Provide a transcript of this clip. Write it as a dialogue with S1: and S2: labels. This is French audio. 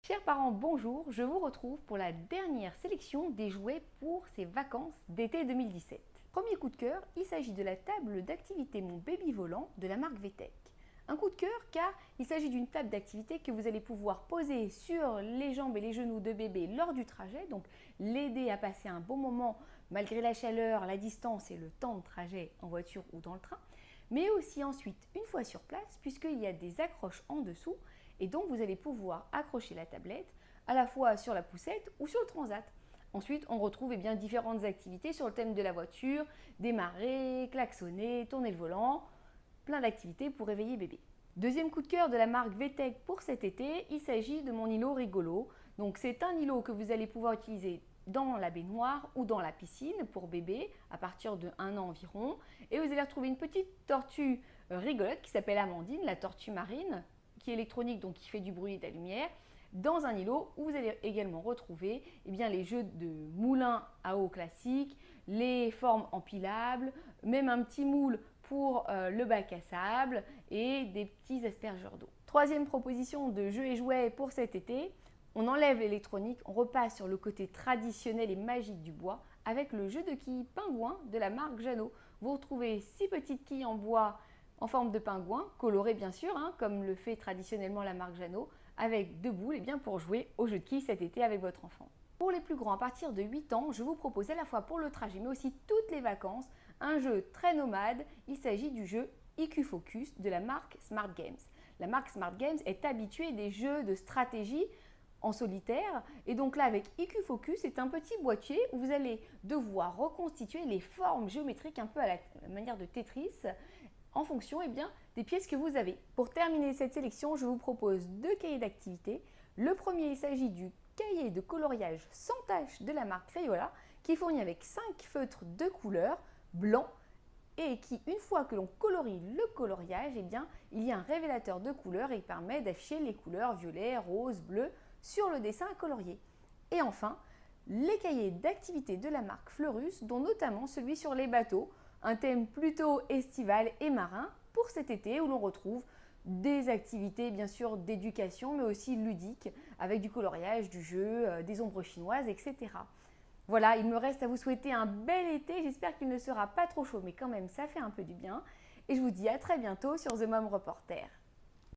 S1: Chers parents, bonjour, je vous retrouve pour la dernière sélection des jouets pour ces vacances d'été 2017. Premier coup de cœur, il s'agit de la table d'activité Mon Baby Volant de la marque VTech. Un coup de cœur car il s'agit d'une table d'activité que vous allez pouvoir poser sur les jambes et les genoux de bébé lors du trajet, donc l'aider à passer un bon moment malgré la chaleur, la distance et le temps de trajet en voiture ou dans le train, mais aussi ensuite une fois sur place puisqu'il y a des accroches en dessous et donc vous allez pouvoir accrocher la tablette à la fois sur la poussette ou sur le transat. Ensuite, on retrouve différentes activités sur le thème de la voiture, démarrer, klaxonner, tourner le volant, plein d'activités pour réveiller bébé. Deuxième coup de cœur de la marque VTech pour cet été, il s'agit de mon îlot rigolo. Donc c'est un îlot que vous allez pouvoir utiliser dans la baignoire ou dans la piscine pour bébé à partir de 1 an environ. Et vous allez retrouver une petite tortue rigolote qui s'appelle Amandine, la tortue marine, qui est électronique, donc qui fait du bruit et de la lumière, dans un îlot où vous allez également retrouver les jeux de moulin à eau classique, les formes empilables, même un petit moule pour le bac à sable et des petits aspergeurs d'eau. Troisième proposition de jeux et jouets pour cet été, on enlève l'électronique, on repasse sur le côté traditionnel et magique du bois avec le jeu de quilles pingouin de la marque Jeannot. Vous retrouvez 6 petites quilles en bois en forme de pingouin, colorées bien sûr, comme le fait traditionnellement la marque Jeannot, avec 2 boules pour jouer au jeu de quilles cet été avec votre enfant. Pour les plus grands, à partir de 8 ans, je vous propose à la fois pour le trajet mais aussi toutes les vacances, un jeu très nomade. Il s'agit du jeu IQ Focus de la marque Smart Games. La marque Smart Games est habituée des jeux de stratégie en solitaire et donc là avec IQ Focus, c'est un petit boîtier où vous allez devoir reconstituer les formes géométriques un peu à la manière de Tetris en fonction des pièces que vous avez. Pour terminer cette sélection, je vous propose 2 cahiers d'activité. Le premier, il s'agit du cahier de coloriage sans tache de la marque Crayola qui est fourni avec 5 feutres de couleur blanc et qui, une fois que l'on colorie le coloriage, il y a un révélateur de couleurs et il permet d'afficher les couleurs violet, rose, bleu sur le dessin à colorier. Et enfin, les cahiers d'activité de la marque Fleurus, dont notamment celui sur les bateaux, un thème plutôt estival et marin pour cet été où l'on retrouve des activités bien sûr d'éducation mais aussi ludiques avec du coloriage, du jeu, des ombres chinoises, etc. Voilà, il me reste à vous souhaiter un bel été, j'espère qu'il ne sera pas trop chaud mais quand même ça fait un peu du bien et je vous dis à très bientôt sur The Mom Reporter.